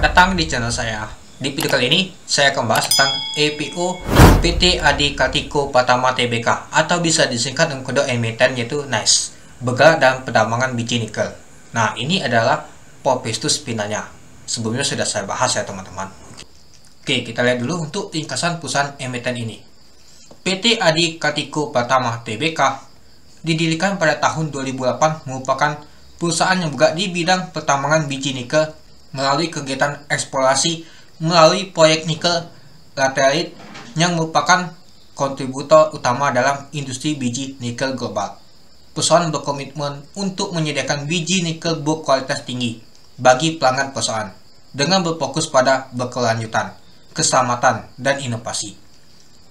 Selamat datang di channel saya. Di video kali ini, saya akan bahas tentang IPO PT Adi Kartiko Pratama Tbk atau bisa disingkat dengan kode emiten yaitu NICE, bergerak dalam penambangan biji nikel. Nah, ini adalah Popestus pinanya. Sebelumnya sudah saya bahas ya teman-teman. Oke, kita lihat dulu untuk ringkasan perusahaan emiten ini. PT Adi Kartiko Pratama Tbk didirikan pada tahun 2008 merupakan perusahaan yang bergerak di bidang pertambangan biji nikel melalui kegiatan eksplorasi melalui proyek nikel laterite yang merupakan kontributor utama dalam industri biji nikel global. Perusahaan berkomitmen untuk menyediakan biji nikel berkualitas tinggi bagi pelanggan perusahaan dengan berfokus pada berkelanjutan, keselamatan, dan inovasi.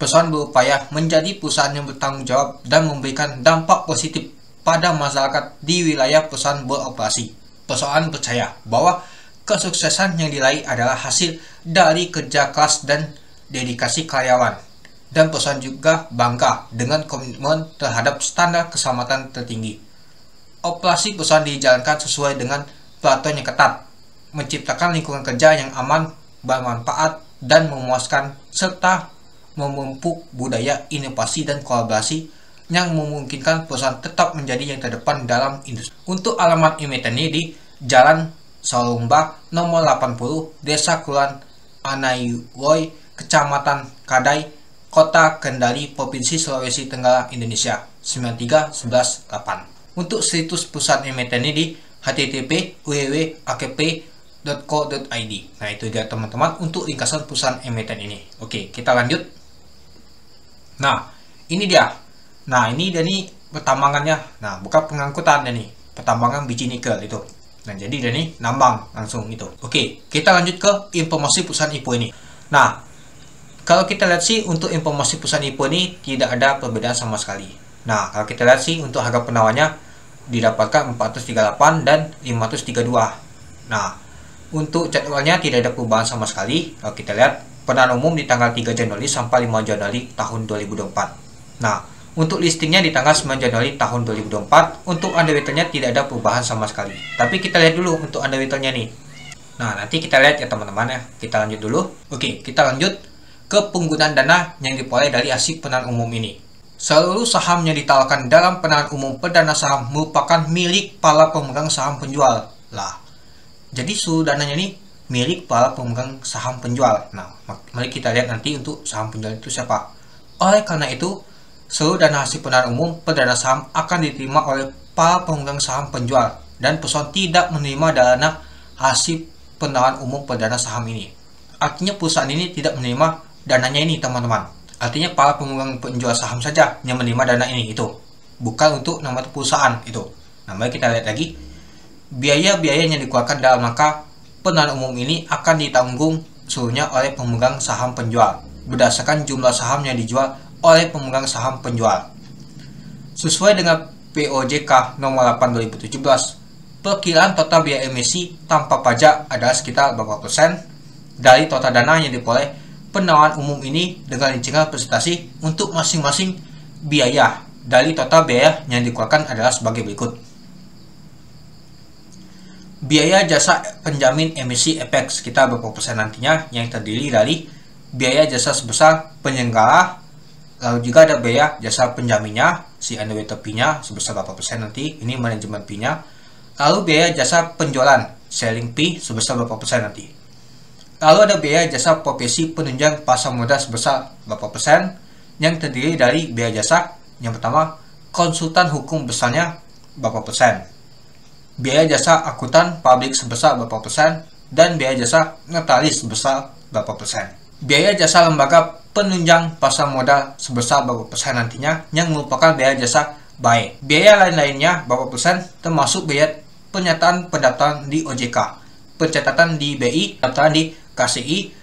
Perusahaan berupaya menjadi perusahaan yang bertanggung jawab dan memberikan dampak positif pada masyarakat di wilayah perusahaan beroperasi. Perusahaan percaya bahwa kesuksesan yang diraih adalah hasil dari kerja keras dan dedikasi karyawan. Dan perusahaan juga bangga dengan komitmen terhadap standar keselamatan tertinggi. Operasi perusahaan dijalankan sesuai dengan peraturan yang ketat, menciptakan lingkungan kerja yang aman, bermanfaat, dan memuaskan, serta memupuk budaya inovasi dan kolaborasi yang memungkinkan perusahaan tetap menjadi yang terdepan dalam industri. Untuk alamat emiten ini di Jalan Salumba nomor 80, Desa Kulon Anaiwoy, Kecamatan Kadai, Kota Kendari, Provinsi Sulawesi Tenggara, Indonesia 93118. Untuk situs perusahaan emiten ini di http://www.akp.co.id. Nah, itu dia teman-teman untuk ringkasan perusahaan emiten ini. Oke, kita lanjut. Nah, ini dia. Nah, ini dia nih pertambangannya. Nah, bukan pengangkutan nih, pertambangan biji nikel itu. Nah, jadi dia nih nambang langsung itu. Oke, kita lanjut ke informasi perusahaan IPO ini. Nah, kalau kita lihat sih untuk informasi perusahaan IPO ini tidak ada perbedaan sama sekali. Nah, kalau kita lihat sih untuk harga penawarnya didapatkan 438 dan 532. Nah, untuk jadwalnya tidak ada perubahan sama sekali. Kalau kita lihat penawaran umum di tanggal 3 Januari sampai 5 Januari tahun 2024. Nah, untuk listingnya di tanggal 9 Januari tahun 2024. Untuk underwriternya tidak ada perubahan sama sekali. Tapi kita lihat dulu untuk underwriternya nih. Nah, nanti kita lihat ya teman-teman ya. Kita lanjut dulu. Oke, kita lanjut ke penggunaan dana yang diperoleh dari hasil penawaran umum ini. Seluruh saham yang ditawarkan dalam penawaran umum perdana saham merupakan milik para pemegang saham penjual. Lah, jadi seluruh dananya ini milik para pemegang saham penjual. Nah, mari kita lihat nanti untuk saham penjual itu siapa. Oleh karena itu, seluruh dana hasil penawaran umum perdana saham akan diterima oleh para pemegang saham penjual dan perusahaan tidak menerima dana hasil penawaran umum perdana saham ini. Artinya perusahaan ini tidak menerima dananya ini teman-teman. Artinya para pemegang penjual saham saja yang menerima dana ini itu. Bukan untuk nama perusahaan itu. Nah, mari kita lihat lagi. Biaya-biaya yang dikeluarkan dalam rangka penawaran umum ini akan ditanggung seluruhnya oleh pemegang saham penjual berdasarkan jumlah saham yang dijual oleh pemegang saham penjual. Sesuai dengan POJK nomor 8 2017, perkiraan total biaya emisi tanpa pajak adalah sekitar berapa persen dari total dana yang diperoleh penawaran umum ini dengan rincian presentasi untuk masing-masing biaya dari total biaya yang dikeluarkan adalah sebagai berikut. Biaya jasa penjamin emisi efek sekitar berapa persen nantinya yang terdiri dari biaya jasa sebesar penyelenggara. Lalu juga ada biaya jasa penjaminnya, si underwriter fee-nya sebesar berapa persen nanti, ini manajemen fee-nya. Lalu biaya jasa penjualan, selling fee sebesar berapa persen nanti. Lalu ada biaya jasa profesi penunjang pasar modal sebesar berapa persen, yang terdiri dari biaya jasa, yang pertama, konsultan hukum besarnya berapa persen. Biaya jasa akuntan publik sebesar berapa persen, dan biaya jasa notaris sebesar berapa persen. Biaya jasa lembaga penunjang pasar modal sebesar berapa persen nantinya yang merupakan biaya jasa baik. Biaya lain-lainnya berapa persen termasuk biaya penyataan pendaftaran di OJK, pencatatan di BI, pendaftaran di KCI,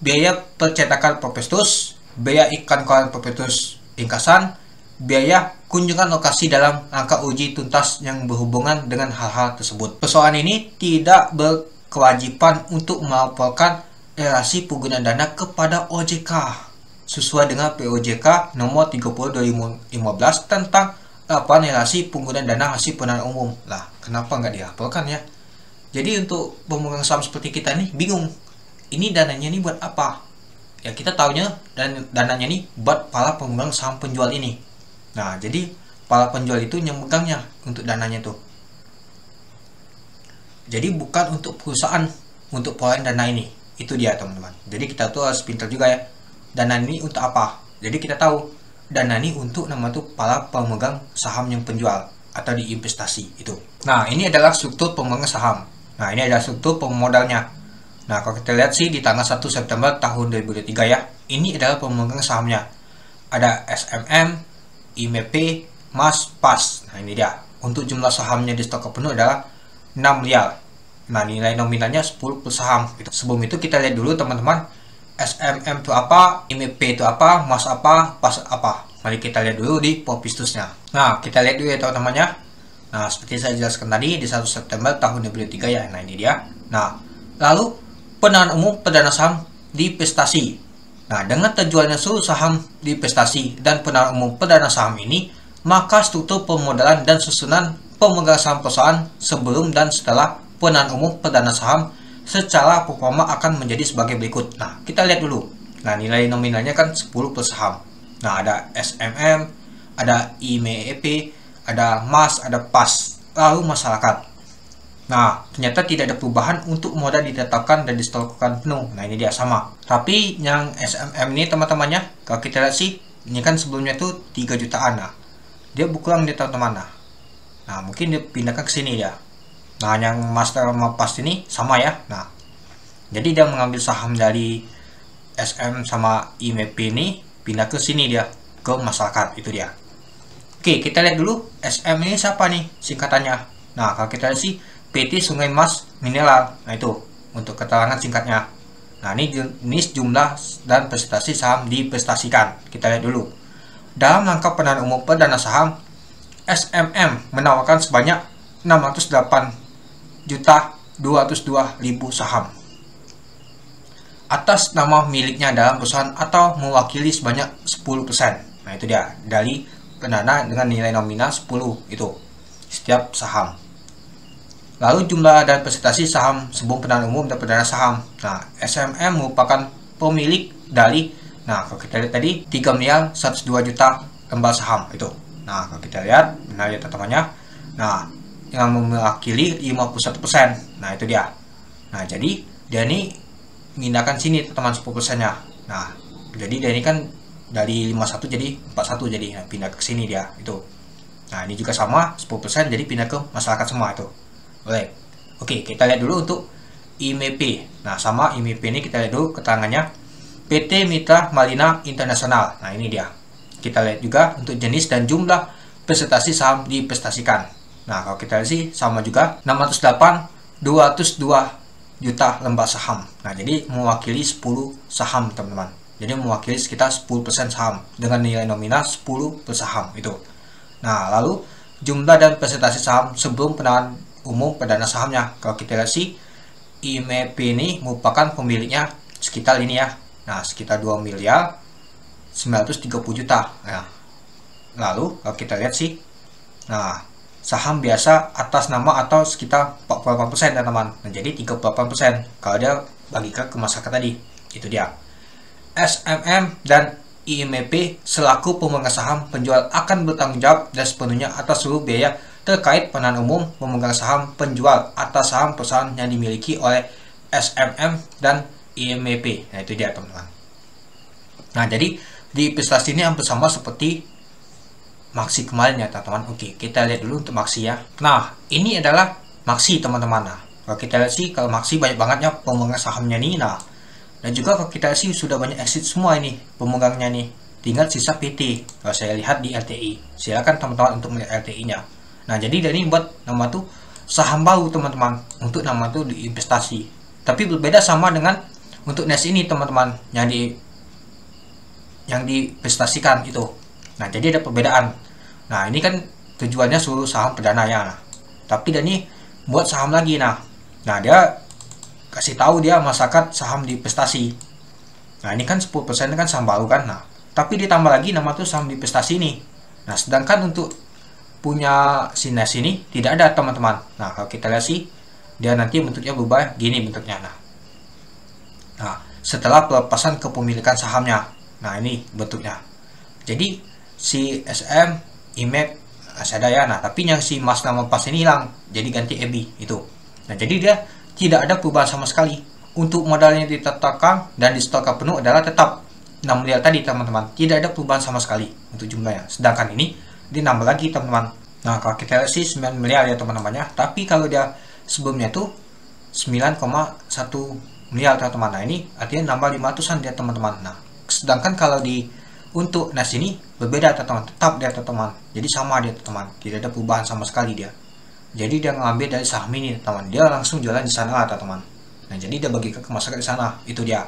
biaya percetakan Popestus, biaya iklan koran Popestus ringkasan, biaya kunjungan lokasi dalam rangka uji tuntas yang berhubungan dengan hal-hal tersebut. Persoalan ini tidak berkewajiban untuk melaporkan relasi penggunaan dana kepada OJK sesuai dengan POJK nomor 30 2015 tentang laporan relasi penggunaan dana hasil penawaran umum. Lah, kenapa nggak dilaporkan ya? Jadi untuk pemegang saham seperti kita nih bingung, ini dananya nih buat apa? Ya kita taunya dan dananya nih buat para pemegang saham penjual ini. Nah jadi para penjual itu yang megangnya untuk dananya tuh. Jadi bukan untuk perusahaan untuk perolehan dana ini. Itu dia teman-teman. Jadi kita tuh harus pintar juga ya. Dana ini untuk apa? Jadi kita tahu dana ini untuk nama tuh para pemegang saham yang penjual atau diinvestasi itu. Nah ini adalah struktur pemegang saham. Nah ini adalah struktur pemodalnya. Nah kalau kita lihat sih di tanggal 1 September tahun 2023 ya. Ini adalah pemegang sahamnya. Ada SMM, IMP, MAS, PAS. Nah ini dia. Untuk jumlah sahamnya di stok penuh adalah 6 miliar. Nah nilai nominalnya 10 per saham. Sebelum itu kita lihat dulu teman-teman, SMM itu apa, IMP itu apa, MAS apa, PAS apa. Mari kita lihat dulu di prospektusnya. Nah kita lihat dulu ya teman-temannya. Nah seperti saya jelaskan tadi di 1 September tahun 2023 ya. Nah ini dia. Nah lalu pendanaan umum perdana saham divestasi. Nah dengan terjualnya seluruh saham divestasi dan pendanaan umum perdana saham ini, maka struktur pemodalan dan susunan pemegang saham perusahaan sebelum dan setelah pendanaan umum perdana saham secara performa akan menjadi sebagai berikut. Nah kita lihat dulu. Nah nilai nominalnya kan 10 per saham. Nah ada SMM, ada IMEP, ada MAS, ada PAS, lalu masyarakat. Nah ternyata tidak ada perubahan untuk modal ditetapkan dan disetorkan penuh. Nah ini dia sama. Tapi yang SMM ini teman-temannya, kalau kita lihat sih ini kan sebelumnya tuh 3 jutaan. Nah dia berkurang di teman-teman. Nah mungkin dia pindahkan ke sini ya. Nah yang master sama PAS ini sama ya. Nah jadi dia mengambil saham dari SM sama IMP ini, pindah ke sini dia, ke masyarakat. Itu dia. Oke kita lihat dulu SM ini siapa nih singkatannya. Nah kalau kita lihat sih PT Sungai Mas Mineral. Nah itu untuk keterangan singkatnya. Nah ini jenis jumlah dan presentasi saham divestasikan. Kita lihat dulu. Dalam rangka pendanaan umum perdana saham, SMM menawarkan sebanyak 608.202.000 saham atas nama miliknya dalam perusahaan atau mewakili sebanyak 10%. Nah itu dia, dari pendana dengan nilai nominal 10 itu setiap saham. Lalu jumlah dan presentasi saham sebelum pendanaan umum dan perdana saham. Nah SMM merupakan pemilik dari, nah kalau kita lihat tadi 3 miliar 102 juta lembar saham itu. Nah kalau kita lihat, nah lihat teman-temannya. Nah yang mewakili 51%. Nah itu dia. Nah jadi dia ini mengindahkan sini teman 10% nya. Nah jadi dia ini kan dari 51 jadi 41 jadi pindah ke sini dia itu. Nah ini juga sama 10% jadi pindah ke masyarakat semua itu. Boleh. Oke kita lihat dulu untuk IMP. Nah sama IMP ini kita lihat dulu keterangannya. PT Mitra Malina Internasional. Nah ini dia. Kita lihat juga untuk jenis dan jumlah presentasi saham divestasikan. Nah kalau kita lihat sih sama juga 608.202 juta lembar saham. Nah jadi mewakili 10 saham teman-teman. Jadi mewakili sekitar 10% saham dengan nilai nominal 10 per saham itu. Nah lalu jumlah dan presentasi saham sebelum pendanaan umum perdana sahamnya. Kalau kita lihat sih IMP ini merupakan pemiliknya sekitar ini ya. Nah sekitar 2 miliar 930 juta. Nah lalu kalau kita lihat sih, nah saham biasa atas nama atau sekitar 48% teman-teman. Nah, jadi 38% kalau dia bagikan ke masyarakat tadi. Itu dia. SMM dan IMP selaku pemegang saham penjual akan bertanggung jawab dan sepenuhnya atas seluruh biaya terkait pendanaan umum pemegang saham penjual atas saham perusahaan yang dimiliki oleh SMM dan IMP. Nah itu dia teman-teman. Nah jadi di investasi ini hampir sama seperti Maksi kemarin ya teman-teman. Oke kita lihat dulu untuk Maksi ya. Nah ini adalah Maksi teman-teman. Nah kalau kita lihat sih kalau Maksi banyak bangetnya pemegang sahamnya nih. Nah dan juga kalau kita lihat sih sudah banyak exit semua ini pemegangnya nih. Tinggal sisa PT. Kalau saya lihat di LTI, silakan teman-teman untuk melihat LTI nya. Nah jadi dari buat nama tuh saham baru teman-teman untuk nama tuh diinvestasi. Tapi berbeda sama dengan untuk NES ini teman-teman yang diinvestasikan itu. Nah jadi ada perbedaan. Nah ini kan tujuannya seluruh saham perdana ya. Nah, tapi dia ini buat saham lagi. Nah dia kasih tahu dia masyarakat saham divestasi. Nah ini kan 10% kan saham baru kan. Nah tapi ditambah lagi nama tuh saham divestasi ini. Nah sedangkan untuk punya Sines ini tidak ada teman-teman. Nah kalau kita lihat sih dia nanti bentuknya berubah gini bentuknya. Nah, setelah pelepasan kepemilikan sahamnya, nah ini bentuknya. Jadi si SM, IMAX masih ada ya. Nah, tapi yang si Mas nama pas ini hilang, jadi ganti EBI itu. Nah, jadi dia tidak ada perubahan sama sekali. Untuk modalnya ditetapkan dan disetorkan penuh adalah tetap 6 miliar tadi teman-teman. Tidak ada perubahan sama sekali untuk jumlahnya. Sedangkan ini dinambah lagi teman-teman. Nah, kalau kita lihat sih 9 miliar ya teman-teman ya. Tapi kalau dia sebelumnya tuh 9,1 miliar teman-teman. Nah, ini artinya nambah 500-an dia teman-teman. Nah, sedangkan kalau di untuk nas ini berbeda teman-teman. Tetap dia teman-teman. Jadi sama dia teman-teman. Tidak ada perubahan sama sekali dia. Jadi dia ngambil dari saham ini teman-teman. Dia langsung jualan di sana teman-teman. Nah, jadi dia bagikan ke masyarakat di sana. Itu dia.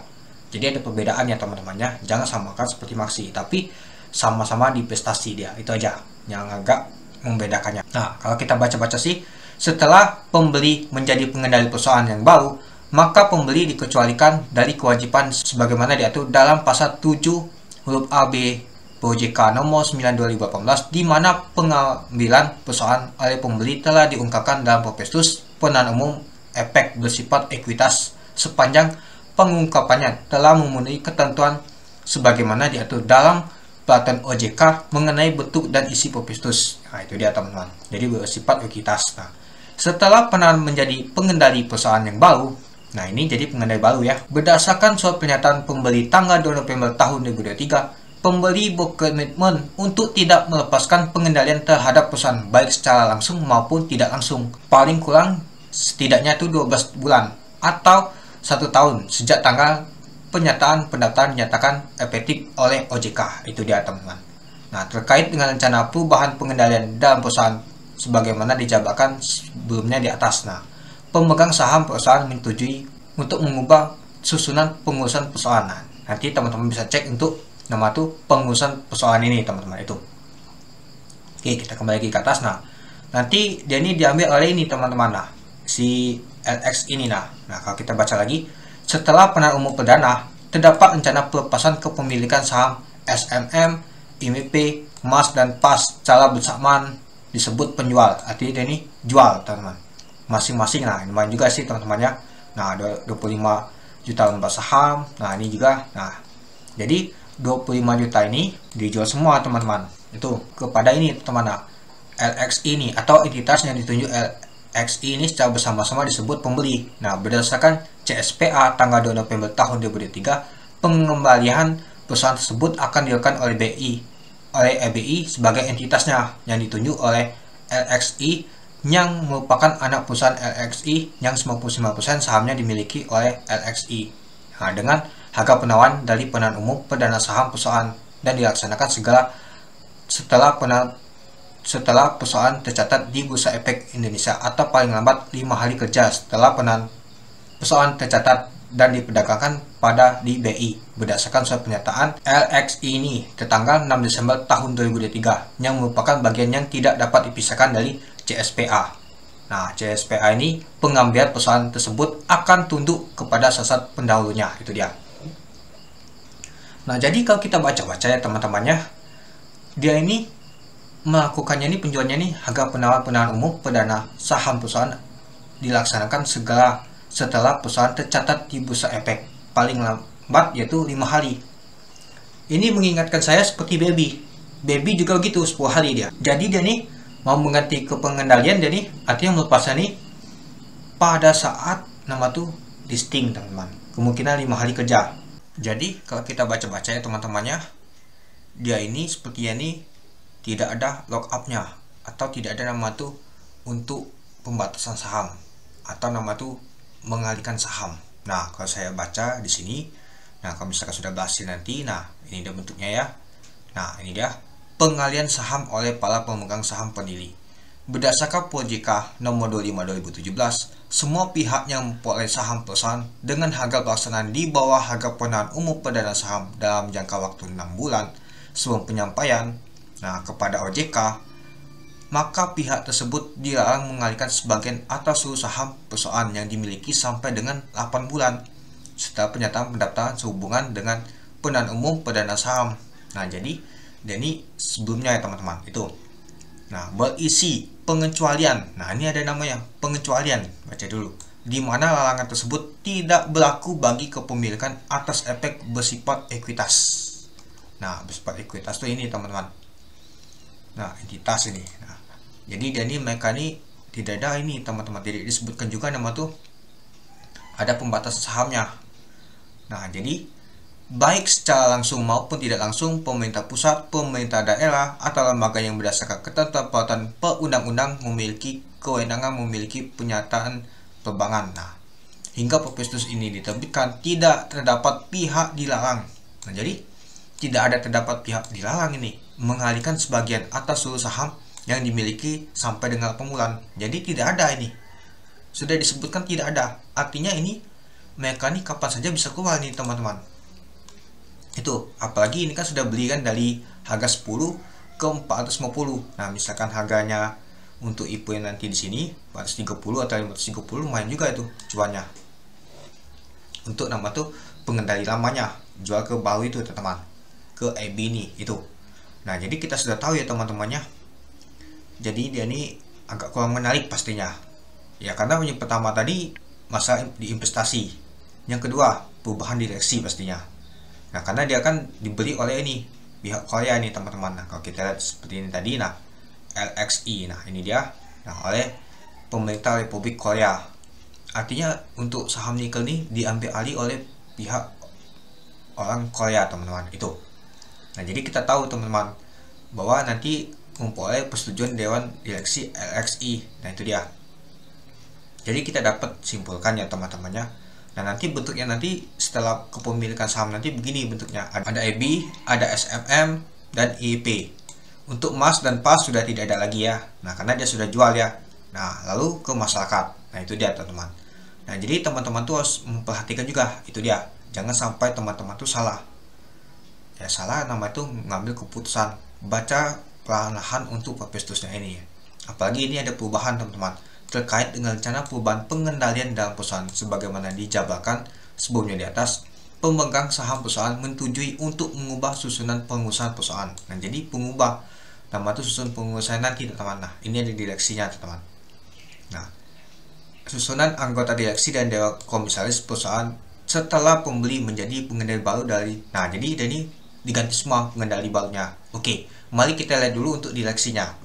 Jadi ada perbedaannya teman-teman ya. Jangan samakan seperti Maksi, tapi sama-sama di investasi dia. Itu aja yang agak membedakannya. Nah, kalau kita baca-baca sih, setelah pembeli menjadi pengendali perusahaan yang baru, maka pembeli dikecualikan dari kewajiban sebagaimana diatur dalam pasal 7 huruf AB POJK nomor 9/2018, di mana pengambilan perusahaan oleh pembeli telah diungkapkan dalam prospektus penahanan umum efek bersifat ekuitas sepanjang pengungkapannya telah memenuhi ketentuan sebagaimana diatur dalam peraturan OJK mengenai bentuk dan isi prospektus. Nah, itu dia teman-teman. Jadi bersifat ekuitas. Nah, setelah penahanan menjadi pengendali perusahaan yang baru, nah ini jadi pengendali baru ya. Berdasarkan surat pernyataan pembeli tanggal 2 November tahun 2023, pembeli berkomitmen untuk tidak melepaskan pengendalian terhadap perusahaan baik secara langsung maupun tidak langsung. Paling kurang setidaknya itu 12 bulan atau 1 tahun sejak tanggal pernyataan pendaftaran dinyatakan efektif oleh OJK. Itu dia teman-teman. Nah, terkait dengan rencana perubahan pengendalian dalam perusahaan sebagaimana dijabarkan sebelumnya di atas. Nah, pemegang saham perusahaan menyetujui untuk mengubah susunan pengurusan perusahaan. Nah, nanti teman-teman bisa cek untuk nama tuh pengurusan perusahaan ini teman-teman itu. Oke, kita kembali lagi ke atas. Nah, nanti dia ini diambil oleh ini teman-teman. Nah, si LX ini. Nah, kalau kita baca lagi, setelah penahanan umum perdana terdapat rencana pelepasan kepemilikan saham SMM, IMP, Mas dan PAS secara bersamaan disebut penjual. Artinya dia ini jual teman-teman masing-masing. Nah, ini main juga sih teman-teman ya. Nah, 25 juta lembar saham. Nah, ini juga. Nah, jadi 25 juta ini dijual semua teman-teman. Itu kepada ini teman-teman. LX ini atau entitas yang ditunjuk LXI ini secara bersama-sama disebut pembeli. Nah, berdasarkan CSPA tanggal 2 November tahun 2023, pengembalian perusahaan tersebut akan dilakukan oleh EBI sebagai entitasnya yang ditunjuk oleh LXI yang merupakan anak perusahaan LXI yang 99% sahamnya dimiliki oleh LXI. Nah, dengan harga penawaran dari penahanan umum perdana saham perusahaan dan dilaksanakan setelah perusahaan tercatat di Bursa Efek Indonesia atau paling lambat 5 hari kerja setelah perusahaan tercatat dan diperdagangkan pada di BI berdasarkan surat pernyataan LXI ini tertanggal 6 Desember tahun 2023 yang merupakan bagian yang tidak dapat dipisahkan dari CSPA. Nah, CSPA ini pengambilan perusahaan tersebut akan tunduk kepada sasar pendahulunya. Itu dia. Nah, jadi kalau kita baca-baca ya teman-temannya, dia ini melakukannya ini penjualannya ini harga penawaran umum perdana saham perusahaan dilaksanakan segala setelah perusahaan tercatat di Bursa Efek paling lambat yaitu 5 hari. Ini mengingatkan saya seperti Baby juga gitu 10 hari dia. Jadi dia nih mau mengganti ke pengendalian, dia nih artinya melepasnya nih pada saat nama tuh listing teman-teman. Kemungkinan 5 hari kerja. Jadi kalau kita baca-baca ya teman-temannya, dia ini sepertinya nih tidak ada lock-up-nya atau tidak ada nama tuh untuk pembatasan saham atau nama tuh mengalihkan saham. Nah, kalau saya baca di sini, nah kalau misalkan sudah berhasil nanti, nah ini dia bentuknya ya. Nah, ini dia pengalihan saham oleh para pemegang saham pendiri. Berdasarkan POJK nomor 25/2017, semua pihak yang memperoleh saham perusahaan dengan harga pelaksanaan di bawah harga penahanan umum perdana saham dalam jangka waktu 6 bulan sebelum penyampaian kepada OJK, maka pihak tersebut dilarang mengalihkan sebagian atau seluruh saham perusahaan yang dimiliki sampai dengan 8 bulan setelah pernyataan pendaftaran sehubungan dengan penahanan umum perdana saham. Nah, jadi ini sebelumnya ya teman-teman itu. Nah, berisi pengecualian. Nah, ini ada namanya pengecualian. Baca dulu. Di mana larangan tersebut tidak berlaku bagi kepemilikan atas efek bersifat ekuitas. Nah, bersifat ekuitas tuh ini teman-teman. Nah, entitas ini. Nah, jadi ini mereka ini tidak ada ini teman-teman. Tidak disebutkan juga nama tuh ada pembatasan sahamnya. Nah, jadi baik secara langsung maupun tidak langsung, pemerintah pusat, pemerintah daerah, atau lembaga yang berdasarkan ketentuan peraturan perundang-undang memiliki kewenangan memiliki pernyataan perbankan. Nah, hingga Perpestus ini diterbitkan tidak terdapat pihak dilarang. Nah, jadi tidak ada terdapat pihak dilarang ini mengalihkan sebagian atas seluruh saham yang dimiliki sampai dengan 8 bulan. Jadi tidak ada ini. Sudah disebutkan tidak ada. Artinya ini mereka ini kapan saja bisa keluar nih teman-teman. Itu apalagi ini kan sudah beli kan dari harga 10 ke 450. Nah, misalkan harganya untuk IP nanti di sini 430 atau 530, lumayan juga itu cuannya. Untuk nama tuh pengendali lamanya, jual ke baru itu teman-teman, ke EB ini itu. Nah, jadi kita sudah tahu ya teman-temannya. Jadi dia ini agak kurang menarik pastinya. Ya, karena yang pertama tadi masalah di investasi. Yang kedua, perubahan direksi pastinya. Nah, karena dia kan dibeli oleh ini pihak Korea ini teman-teman. Nah, kalau kita lihat seperti ini tadi, nah LXI, nah ini dia, nah oleh pemerintah Republik Korea. Artinya untuk saham nikel ini diambil alih oleh pihak orang Korea teman-teman itu. Nah, jadi kita tahu teman-teman bahwa nanti memperoleh persetujuan Dewan Direksi LXI. Nah, itu dia. Jadi kita dapat simpulkan ya teman-temannya. Nah, nanti bentuknya nanti setelah kepemilikan saham nanti begini bentuknya. Ada EB, ada SMM, dan IP. Untuk emas dan pas sudah tidak ada lagi ya. Nah, karena dia sudah jual ya. Nah, lalu ke masyarakat. Nah, itu dia teman-teman. Nah, jadi teman-teman tuh harus memperhatikan juga. Itu dia. Jangan sampai teman-teman tuh salah. Ya, salah nama itu ngambil keputusan. Baca perlahan-lahan untuk Perpestusnya ini ya. Apalagi ini ada perubahan teman-teman terkait dengan rencana perubahan pengendalian dalam perusahaan sebagaimana dijabarkan sebelumnya di atas. Pemegang saham perusahaan menyetujui untuk mengubah susunan pengurusan perusahaan. Nah, jadi pengubah nama itu susunan pengurusan nanti teman-teman. Nah, ini ada direksinya teman-teman. Nah, susunan anggota direksi dan dewan komisaris perusahaan setelah pembeli menjadi pengendali baru dari. Nah, jadi ini diganti semua pengendali barunya. Oke, mari kita lihat dulu untuk direksinya.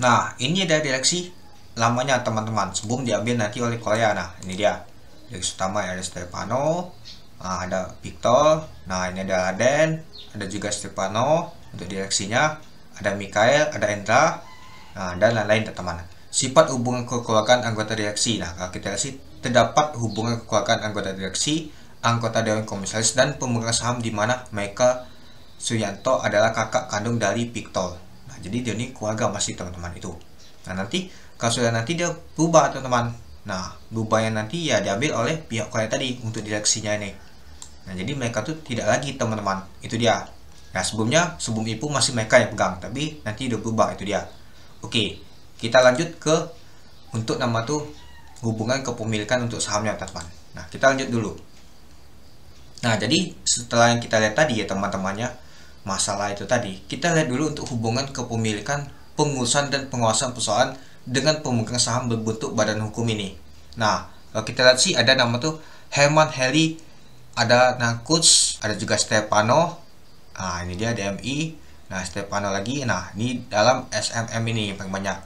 Nah, ini ada direksi lamanya teman-teman sebelum diambil nanti oleh Korea. Nah, ini dia direksi utama ya, ada Stefano, nah, ada Victor, nah ini ada Raden, ada juga Stefano untuk direksinya, ada Mikael, ada Endra, nah, dan lain-lain teman-teman. Sifat hubungan kekeluargaan anggota direksi. Nah, kalau kita lihat terdapat hubungan kekeluargaan anggota direksi, anggota dewan komisaris, dan pemegang saham di mana mereka Suyanto adalah kakak kandung dari Victor. Nah, jadi dia ini keluarga masih teman-teman itu. Nah, nanti kalau sudah nanti dia berubah teman-teman. Nah, berubahnya nanti ya diambil oleh pihak Korea tadi untuk direksinya ini. Nah, jadi mereka tuh tidak lagi teman-teman. Itu dia. Nah, sebelum itu masih mereka yang pegang, tapi nanti udah berubah. Itu dia. Oke, kita lanjut ke untuk nama tuh hubungan kepemilikan untuk sahamnya teman-teman. Nah, kita lanjut dulu. Nah, jadi setelah yang kita lihat tadi ya teman-temannya, masalah itu tadi, kita lihat dulu untuk hubungan kepemilikan, pengurusan dan penguasaan perusahaan dengan pemegang saham berbentuk badan hukum ini. Nah, kalau kita lihat sih ada nama tuh Herman Heli, ada Nakus, ada juga Stefano. Nah, ini dia DMI. Nah, Stefano lagi. Nah, ini dalam SMM ini yang paling banyak.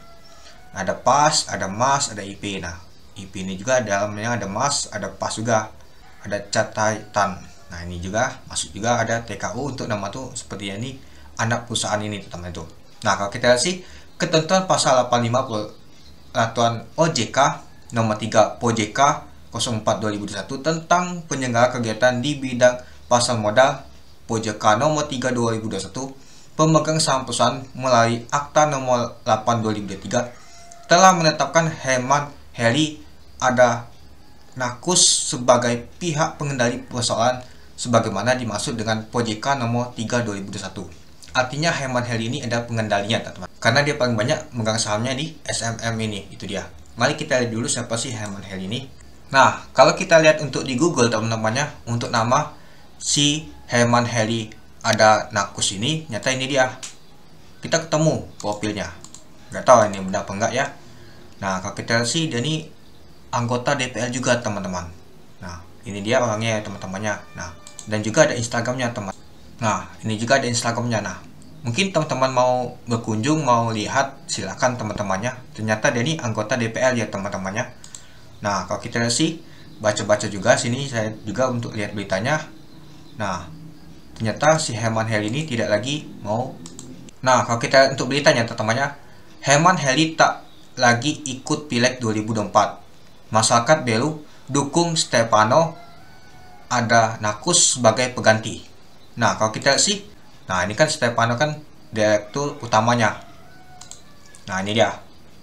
Ada PAS, ada MAS, ada IP. Nah, IP ini juga dalamnya ada MAS, ada PAS juga. Ada catatan. Nah, ini juga masuk juga ada TKU untuk nama tuh seperti ini anak perusahaan ini teman-teman itu. Nah, kalau kita lihat sih ketentuan pasal 85 Peraturan OJK nomor 3 POJK 04/2021 tentang penyelenggara kegiatan di bidang pasar modal POJK nomor 3 2021, pemegang saham perusahaan melalui Akta nomor 8 2023 telah menetapkan Herman Heli ada Nakus sebagai pihak pengendali perusahaan sebagaimana dimaksud dengan POJK nomor 3 2021. Artinya Herman Heli ini ada pengendalinya teman-teman, karena dia paling banyak megang sahamnya di SMM ini. Itu dia. Mari kita lihat dulu siapa sih Herman Heli ini. Nah, kalau kita lihat untuk di Google teman-temannya, untuk nama si Herman Heli ada Nakus ini, nyata ini dia. Kita ketemu profilnya. Nggak tahu ini benar apa enggak ya. Nah, kalau kita lihat sih dia ini anggota DPR juga teman-teman. Nah, ini dia orangnya ya teman-temannya. Nah, dan juga ada Instagramnya teman. Nah, ini juga ada Instagramnya. Nah, mungkin teman-teman mau berkunjung, mau lihat, silakan teman-temannya. Ternyata dia ini anggota DPR ya teman-temannya. Nah, kalau kita lihat sih, baca-baca juga sini saya juga untuk lihat beritanya. Nah, ternyata si Herman Heli ini tidak lagi mau. Nah, kalau kita untuk beritanya teman-temannya, Herman Heli tak lagi ikut Pileg 2024. Masyarakat Belu dukung Stefano ada Nakus sebagai pengganti. Nah, kalau kita lihat sih, nah ini kan Stefano kan direktur utamanya. Nah, ini dia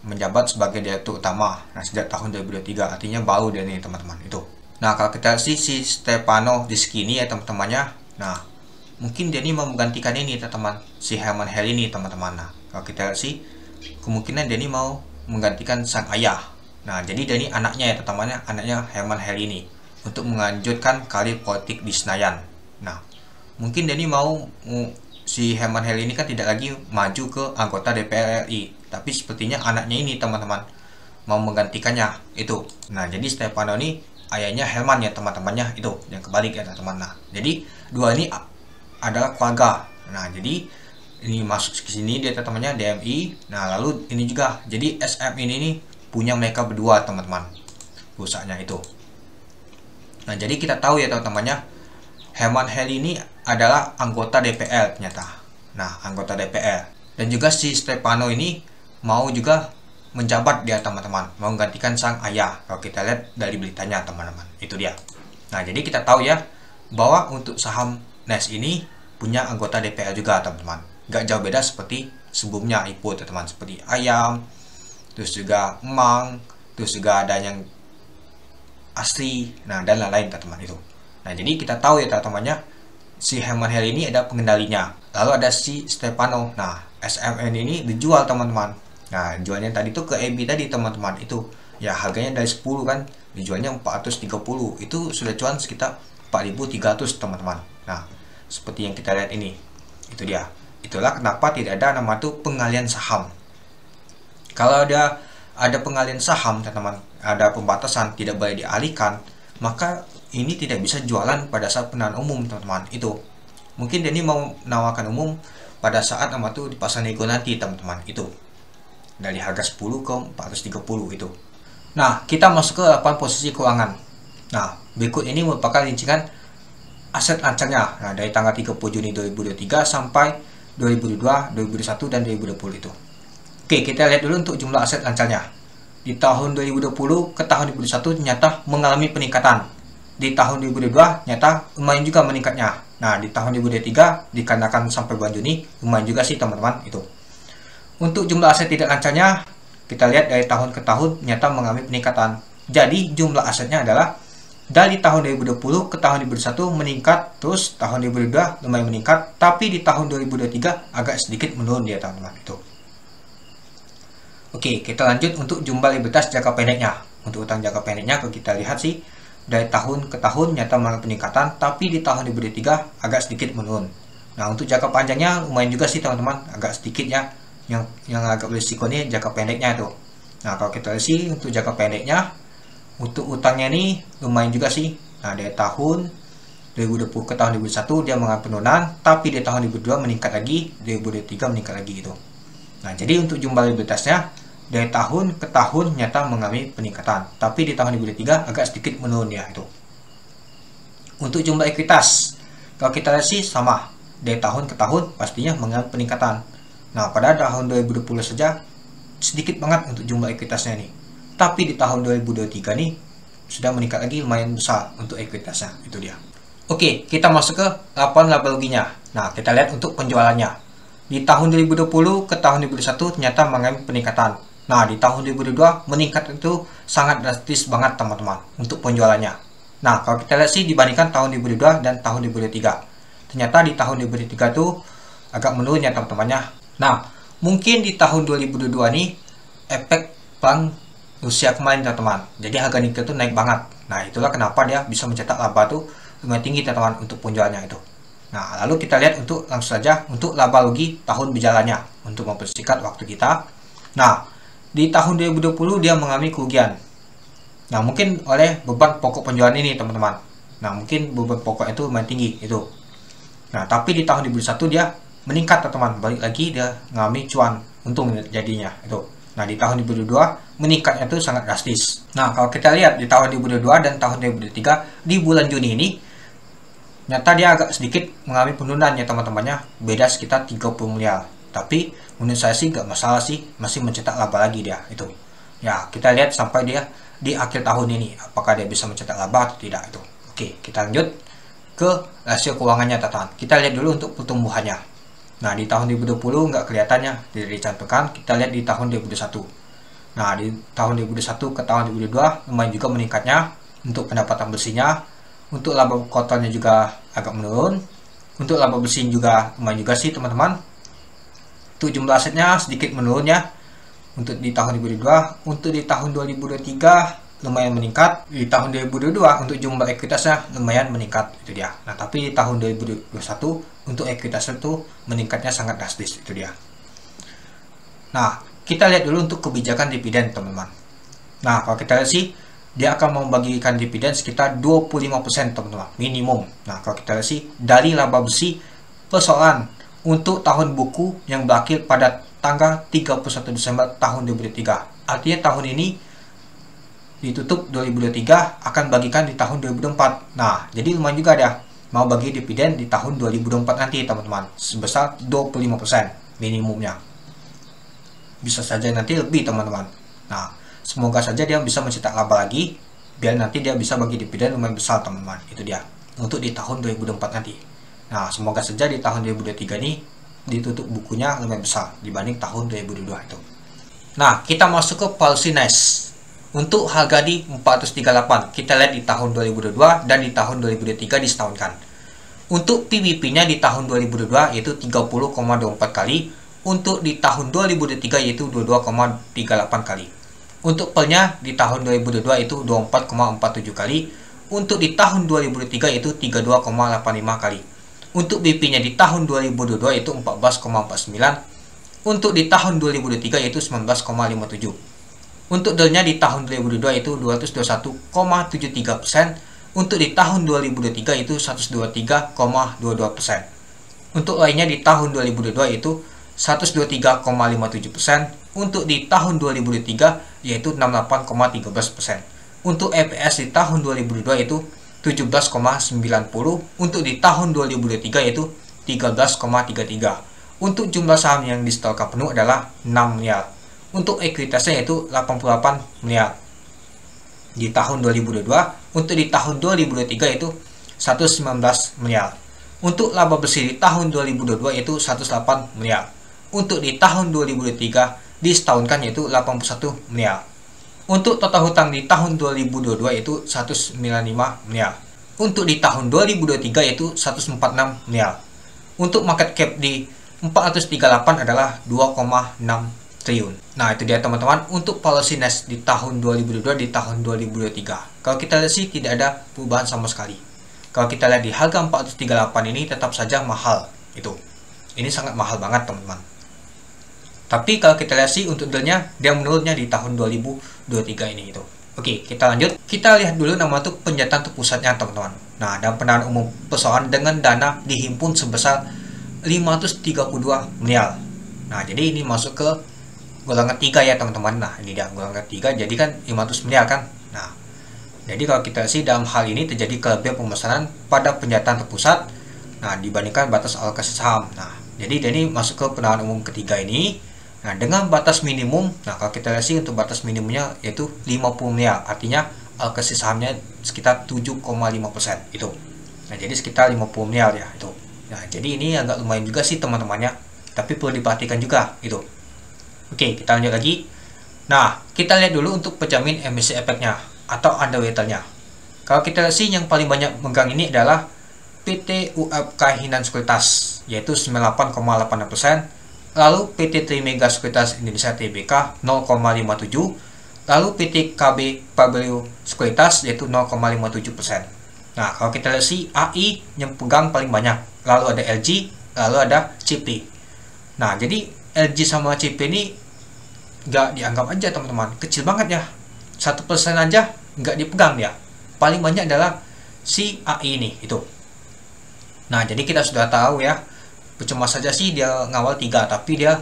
menjabat sebagai direktur utama. Nah, sejak tahun 2023, artinya baru dia nih teman-teman itu. Nah, kalau kita lihat sih si Stefano Diskini ya teman-temannya. Nah, mungkin dia ini mau menggantikan ini teman-teman, si Herman Heli ini teman-teman. Nah, kalau kita lihat sih kemungkinan dia ini mau menggantikan sang ayah. Nah, jadi dia ini anaknya ya teman-temannya, anaknya Herman Heli ini untuk melanjutkan karir politik di Senayan. Nah, mungkin dia ini mau si Herman Heli ini kan tidak lagi maju ke anggota DPR RI, tapi sepertinya anaknya ini teman-teman mau menggantikannya itu. Nah, jadi Stefano ini ayahnya Herman ya teman-temannya itu, yang kebalik ya teman-teman. Nah, jadi dua ini adalah keluarga. Nah, jadi ini masuk ke sini dia teman-temannya DMI. Nah, lalu ini juga jadi SM ini punya mereka berdua teman-teman, perusahaannya itu. Nah, jadi kita tahu ya teman-temannya, Herman Heli ini adalah anggota DPR ternyata. Nah, anggota DPR. Dan juga si Stefano ini mau juga menjabat dia teman-teman, mau menggantikan sang ayah. Kalau kita lihat dari beritanya teman-teman, itu dia. Nah, jadi kita tahu ya bahwa untuk saham NES ini punya anggota DPR juga teman-teman. Gak jauh beda seperti sebelumnya IPO teman-teman, seperti Ayam, terus juga Emang, terus juga ada yang Asri, nah dan lain-lain teman-teman itu. Nah, jadi kita tahu ya teman-temannya, si Herman Heli ini ada pengendalinya. Lalu ada si Stefano. Nah, SMN ini dijual teman-teman. Nah, jualnya tadi tuh ke EBI tadi teman-teman itu. Ya, harganya dari 10 kan, dijualnya 430. Itu sudah cuan sekitar 4.300 teman-teman. Nah, seperti yang kita lihat ini. Itu dia. Itulah kenapa tidak ada nama tuh pengalian saham. Kalau ada pengalian saham teman-teman, ada pembatasan tidak boleh dialihkan, maka ini tidak bisa jualan pada saat penawaran umum teman-teman itu. Mungkin dia ini mau menawarkan umum pada saat nama tuh di pasar nego nanti teman-teman itu, dari harga 10 ke 430 itu. Nah, kita masuk ke laporan posisi keuangan. Nah, berikut ini merupakan rincingan aset lancarnya. Nah, dari tanggal 30 Juni 2023 sampai 2022, 2021 dan 2020 itu. Oke, kita lihat dulu untuk jumlah aset lancarnya. Di tahun 2020 ke tahun 2021 ternyata mengalami peningkatan. Di tahun 2022 ternyata lumayan juga meningkatnya. Nah, di tahun 2023 dikarenakan sampai bulan Juni lumayan juga sih teman-teman itu. Untuk jumlah aset tidak lancarnya, kita lihat dari tahun ke tahun ternyata mengalami peningkatan. Jadi jumlah asetnya adalah dari tahun 2020 ke tahun 2021 meningkat, terus tahun 2022 lumayan meningkat, tapi di tahun 2023 agak sedikit menurun dia teman-teman itu. Oke, kita lanjut untuk jumlah likuiditas jangka pendeknya. Untuk utang jangka pendeknya, kalau kita lihat sih dari tahun ke tahun nyata mengalami peningkatan, tapi di tahun 2023 agak sedikit menurun. Nah, untuk jangka panjangnya lumayan juga sih teman-teman, agak sedikit ya. Yang agak berisiko nih jangka pendeknya tuh. Nah, kalau kita lihat sih untuk jangka pendeknya, untuk utangnya nih lumayan juga sih. Nah, dari tahun 2020 ke tahun 2021 dia mengalami penurunan, tapi di tahun 2022 meningkat lagi, 2023 meningkat lagi gitu. Nah, jadi untuk jumlah likuiditasnya dari tahun ke tahun nyata mengalami peningkatan, tapi di tahun 2023 agak sedikit menurun ya itu. Untuk jumlah ekuitas, kalau kita lihat sih sama, dari tahun ke tahun pastinya mengalami peningkatan. Nah, pada tahun 2020 saja sedikit banget untuk jumlah ekuitasnya nih, tapi di tahun 2023 nih sudah meningkat lagi lumayan besar untuk ekuitasnya, itu dia. Oke, kita masuk ke laporan laba ruginya. Nah, kita lihat untuk penjualannya. Di tahun 2020 ke tahun 2021 ternyata mengalami peningkatan. Nah, di tahun 2022 meningkat itu sangat drastis banget teman-teman untuk penjualannya. Nah, kalau kita lihat sih dibandingkan tahun 2022 dan tahun 2023, ternyata di tahun 2023 itu agak menurun ya teman-temannya. Nah, mungkin di tahun 2022 nih efek perang Rusia kemarin teman-teman. Jadi harga nikel itu naik banget. Nah, itulah kenapa dia bisa mencetak laba tuh lumayan tinggi teman-teman untuk penjualannya itu. Nah, lalu kita lihat untuk langsung saja untuk laba rugi tahun berjalannya untuk mempersingkat waktu kita. Nah, di tahun 2020 dia mengalami kerugian. Nah, mungkin oleh beban pokok penjualan ini, teman-teman. Nah, mungkin beban pokok itu lumayan tinggi itu. Nah, tapi di tahun 2021 dia meningkat, teman-teman. Balik lagi dia mengalami cuan, untung jadinya itu. Nah, di tahun 2022 meningkatnya itu sangat drastis. Nah, kalau kita lihat di tahun 2022 dan tahun 2023 di bulan Juni ini, nyata dia agak sedikit mengalami penurunan ya teman-temannya, beda sekitar 30 miliar. Tapi menurut saya sih gak masalah sih, masih mencetak laba lagi dia itu. Ya, kita lihat sampai dia di akhir tahun ini apakah dia bisa mencetak laba atau tidak itu. Oke, kita lanjut ke rasio keuangannya, teman-teman. Kita lihat dulu untuk pertumbuhannya. Nah, di tahun 2020 nggak kelihatannya tidak dicantumkan. Kita lihat di tahun 2021. Nah, di tahun 2021 ke tahun 2022 lumayan juga meningkatnya untuk pendapatan bersihnya. Untuk laba kotornya juga agak menurun. Untuk laba bersih juga lumayan juga sih, teman-teman. Untuk jumlah asetnya sedikit menurun ya. Untuk di tahun 2022, untuk di tahun 2023 lumayan meningkat. Di tahun 2022 untuk jumlah ekuitasnya lumayan meningkat, itu dia. Nah, tapi di tahun 2021 untuk ekuitas itu meningkatnya sangat drastis, itu dia. Nah, kita lihat dulu untuk kebijakan dividen, teman-teman. Nah, kalau kita lihat sih dia akan membagikan dividen sekitar 25%, teman-teman, minimum. Nah, kalau kita lihat sih dari laba bersih persoalan untuk tahun buku yang berakhir pada tanggal 31 Desember tahun 2023. Artinya tahun ini ditutup 2023 akan bagikan di tahun 2024. Nah, jadi lumayan juga ada mau bagi dividen di tahun 2024 nanti, teman-teman, sebesar 25% minimumnya. Bisa saja nanti lebih, teman-teman. Nah, semoga saja dia bisa mencetak laba lagi biar nanti dia bisa bagi dividen lumayan besar, teman-teman. Itu dia untuk di tahun 2024 nanti. Nah, semoga saja di tahun 2023 ini ditutup bukunya lumayan besar dibanding tahun 2022 itu. Nah, kita masuk ke policy nice. Untuk harga di 438, kita lihat di tahun 2022 dan di tahun 2023 disetahunkan. Untuk PBP-nya di tahun 2022 yaitu 30,24 kali, untuk di tahun 2023 yaitu 22,38 kali. Untuk PEL-nya di tahun 2022 itu 24,47 kali, untuk di tahun 2023 yaitu 32,85 kali. Untuk BP-nya di tahun 2022 itu 14,49, untuk di tahun 2023 yaitu 19,57. Untuk DEL-nya di tahun 2022 itu 221,73%, untuk di tahun 2023 itu 123,22%. Untuk lainnya di tahun 2022 itu 123,57%, untuk di tahun 2023 yaitu 68,13%. Untuk EPS di tahun 2022 itu 17,90, untuk di tahun 2023 yaitu 13,33. Untuk jumlah saham yang disetorkan penuh adalah 6 miliar. Untuk ekuitasnya yaitu 88 miliar di tahun 2022. Untuk di tahun 2023 itu 119 miliar. Untuk laba bersih di tahun 2022 itu 108 miliar. Untuk di tahun 2023 disetahunkan yaitu 81 miliar. Untuk total hutang di tahun 2022 itu 195 miliar. Untuk di tahun 2023 itu 146 miliar. Untuk market cap di 438 adalah 2,6 triliun. Nah, itu dia, teman-teman, untuk policy nice di tahun 2022 di tahun 2023. Kalau kita lihat sih tidak ada perubahan sama sekali. Kalau kita lihat di harga 438 ini tetap saja mahal itu. Ini sangat mahal banget, teman-teman. Tapi kalau kita lihat sih untuk DEL-nya dia menurunnya di tahun 2023 ini itu. Oke, kita lanjut. Kita lihat dulu nama untuk penjatan terpusatnya, teman-teman. Nah, dan pendanaan umum perusahaan dengan dana dihimpun sebesar 532 miliar. Nah, jadi ini masuk ke golongan 3 ya, teman-teman. Nah, ini dia golongan 3, jadi kan 500 miliar kan. Nah, jadi kalau kita sih dalam hal ini terjadi kelebihan pemesanan pada penjatan terpusat, nah, dibandingkan batas alokasi saham. Nah, jadi ini masuk ke pendanaan umum ketiga ini. Nah, dengan batas minimum, nah kalau kita lihat sih untuk batas minimumnya yaitu 50 miliar, artinya alokasi sahamnya sekitar 7,5% itu. Nah, jadi sekitar 50 miliar ya itu. Nah, jadi ini agak lumayan juga sih, teman-temannya, tapi perlu diperhatikan juga itu. Oke, kita lanjut lagi. Nah, kita lihat dulu untuk penjamin emisi efeknya atau underwriter-nya. Kalau kita lihat sih yang paling banyak megang ini adalah PT UFK Hinan Sekuritas yaitu 98,86%, lalu PT Trimega Sekuritas Indonesia Tbk 0,57%, lalu PT KB Pabrio Sekuritas yaitu 0,57%. Nah, kalau kita lihat sih AI yang pegang paling banyak, lalu ada LG, lalu ada CP. Nah, jadi LG sama CP ini nggak dianggap aja teman-teman, kecil banget ya, 1% aja nggak dipegang dia. Paling banyak adalah si AI ini itu. Nah, jadi kita sudah tahu ya, percuma saja sih dia ngawal 3, tapi dia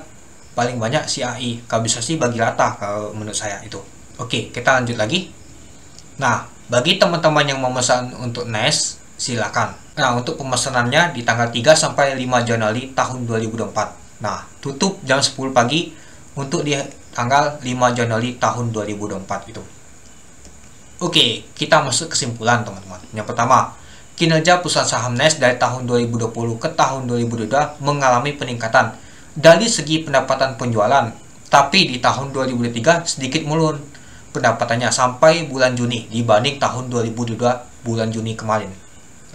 paling banyak si AI. Kalau bisa sih bagi rata kalau menurut saya itu. Oke, kita lanjut lagi. Nah, bagi teman-teman yang memesan untuk NES, silakan. Nah, untuk pemesanannya di tanggal 3 sampai 5 Januari tahun 2024. Nah, tutup jam 10 pagi untuk di tanggal 5 Januari tahun 2024 itu. Oke, kita masuk kesimpulan teman-teman. Yang pertama, kinerja perusahaan saham NES dari tahun 2020 ke tahun 2022 mengalami peningkatan dari segi pendapatan penjualan, tapi di tahun 2023 sedikit menurun pendapatannya sampai bulan Juni dibanding tahun 2022 bulan Juni kemarin.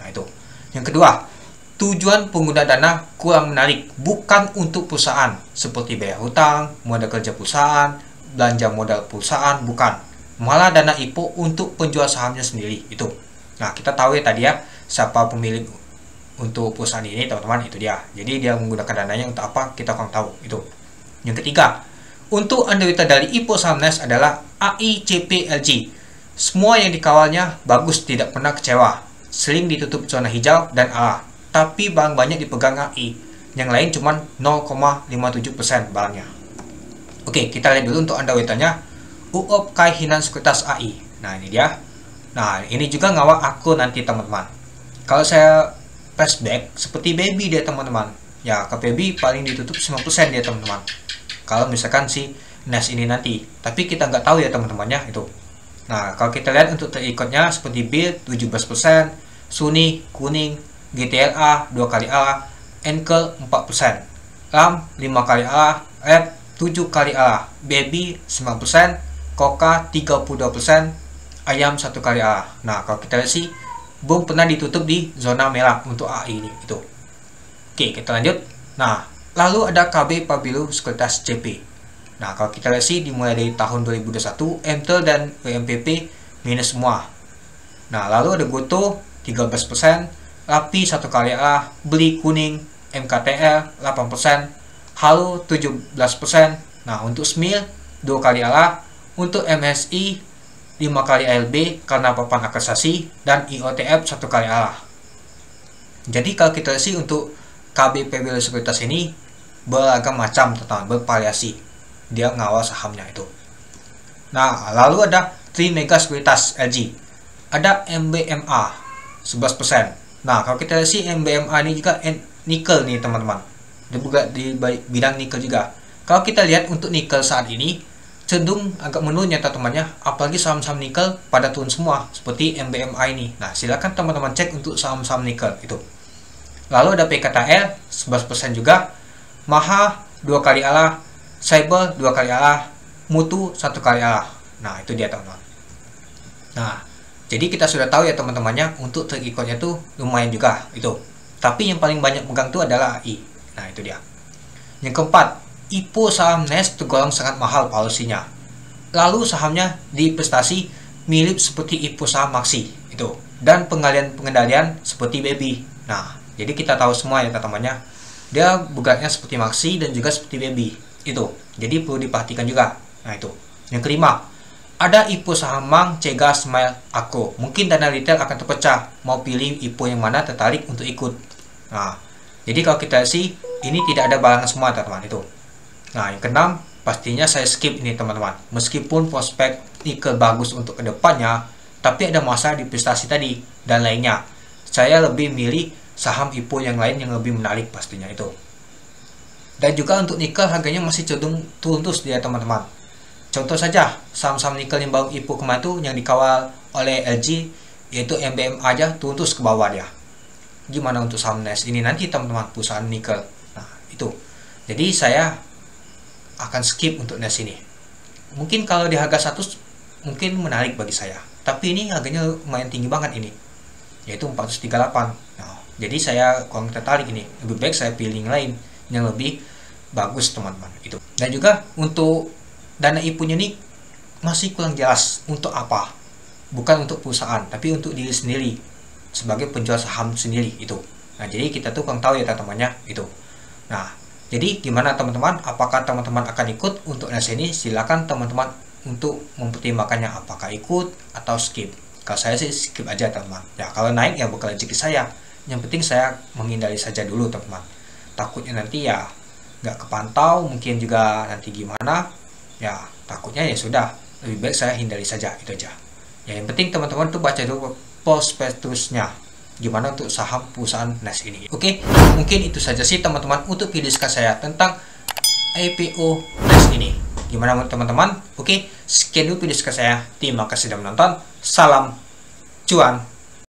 Nah, itu. Yang kedua, tujuan pengguna dana kurang menarik, bukan untuk perusahaan seperti bayar hutang, modal kerja perusahaan, belanja modal perusahaan, bukan. Malah dana IPO untuk penjual sahamnya sendiri itu. Nah, kita tahu ya tadi ya, siapa pemilik untuk perusahaan ini teman-teman, itu dia. Jadi dia menggunakan dananya untuk apa, kita kurang tahu itu. Yang ketiga, untuk underwriter dari IPO saham NES adalah AICPLG. Semua yang dikawalnya bagus, tidak pernah kecewa, sering ditutup zona hijau dan A. Tapi barang banyak dipegang AI, yang lain cuma 0,57% barangnya. Oke, kita lihat dulu untuk underwriternya, UOB Kai Hinan Sekuritas AI. Nah, ini dia. Nah, ini juga ngawal akun nanti teman-teman. Kalau saya flashback, seperti baby dia teman-teman. Ya, ke baby paling ditutup 9% dia teman-teman. Kalau misalkan si NES ini nanti. Tapi kita nggak tahu ya teman-temannya itu. Nah, kalau kita lihat untuk terikutnya seperti BIT 17%, Suni, Kuning, GTLA 2 kali A, Enkel 4%, RAM 5 kali A, Red 7 kali A, Baby 9%, Koka 32%, Ayam 1 kali A. Nah, kalau kita lihat sih belum pernah ditutup di zona merah untuk AI ini itu. Oke, kita lanjut. Nah, lalu ada KB Pabilu Sekuritas CP. Nah, kalau kita lihat sih dimulai dari tahun 2021, MTEL dan WMPP minus semua. Nah, lalu ada Goto 13%, Rapi 1 kali A, Beli Kuning, MKTL 8%, Halo 17%. Nah, untuk SMIL 2 kali A, untuk MSI 5 kali ALB karena papan akresasi, dan IOTF 1 kali A. Jadi kalau kita lihat sih untuk KB Pabilu Sekuritas ini beragam macam teman, bervariasi dia ngawal sahamnya itu. Nah, lalu ada Trimega Sekuritas LG, ada MBMA 11%. Nah, kalau kita lihat sih MBMA ini juga nikel nih teman-teman, dia juga di bidang nikel juga. Kalau kita lihat untuk nikel saat ini cenderung agak menurun ya teman-temannya, apalagi saham-saham nikel pada turun semua seperti MBMA ini. Nah, silakan teman-teman cek untuk saham-saham nikel itu. Lalu ada PKTL 11% juga, Maha 2 kali A, Cyber 2 kali A, Mutu 1 kali A. Nah, itu dia teman-teman. Nah, jadi kita sudah tahu ya teman-temannya untuk terikutnya tuh lumayan juga itu. Tapi yang paling banyak pegang itu adalah AI. Nah, itu dia. Yang keempat, IPO saham NES tergolong sangat mahal policy-nya. Lalu sahamnya diinvestasi mirip seperti IPO saham Maxi itu, dan pengendalian seperti Baby. Nah, jadi kita tahu semua ya teman-temannya, dia bugatnya seperti Maxi dan juga seperti Baby itu. Jadi perlu diperhatikan juga. Nah, itu. Yang kelima, ada IPO saham Mang, Cega, Smile, Ako. Mungkin dana retail akan terpecah, mau pilih IPO yang mana tertarik untuk ikut. Nah, jadi kalau kita sih ini tidak ada balangan semua teman-teman itu. Nah, yang keenam, pastinya saya skip ini teman-teman. Meskipun prospek nikel bagus untuk kedepannya, tapi ada masa di prestasi tadi dan lainnya. Saya lebih milih saham IPO yang lain yang lebih menarik pastinya itu. Dan juga untuk nikel harganya masih cenderung turun terus dia teman-teman. Contoh saja, saham-saham nikel yang baru IPO kemarin tuh yang dikawal oleh LG, yaitu MBM aja turun terus ke bawah dia. Gimana untuk saham NES ini nanti teman-teman, perusahaan nikel. Nah, itu. Jadi saya akan skip untuk NES ini. Mungkin kalau di harga 100 mungkin menarik bagi saya, tapi ini harganya lumayan tinggi banget ini, yaitu 438. Nah, jadi saya kurang tertarik ini. Lebih baik saya pilih yang lain yang lebih bagus teman-teman itu. Dan juga untuk dana IPO-nya ini masih kurang jelas untuk apa. Bukan untuk perusahaan, tapi untuk diri sendiri sebagai penjual saham sendiri itu. Nah, jadi kita tuh kurang tahu ya teman-temannya itu. Nah, Jadi gimana teman-teman, apakah teman-teman akan ikut untuk NAS ini? Silakan teman-teman untuk mempertimbangkannya apakah ikut atau skip. Kalau saya sih skip aja teman-teman. Ya kalau naik ya bukan rezeki saya. Yang penting saya menghindari saja dulu teman-teman. Takutnya nanti ya nggak kepantau, mungkin juga nanti gimana. Ya takutnya ya sudah, lebih baik saya hindari saja, itu aja. Ya yang penting teman-teman tuh baca dulu prospektusnya gimana untuk saham perusahaan NAS ini. Oke, mungkin itu saja sih teman-teman untuk video saya tentang IPO NAS ini. Gimana teman-teman? Oke, sekian dulu video saya. Terima kasih sudah menonton. Salam cuan.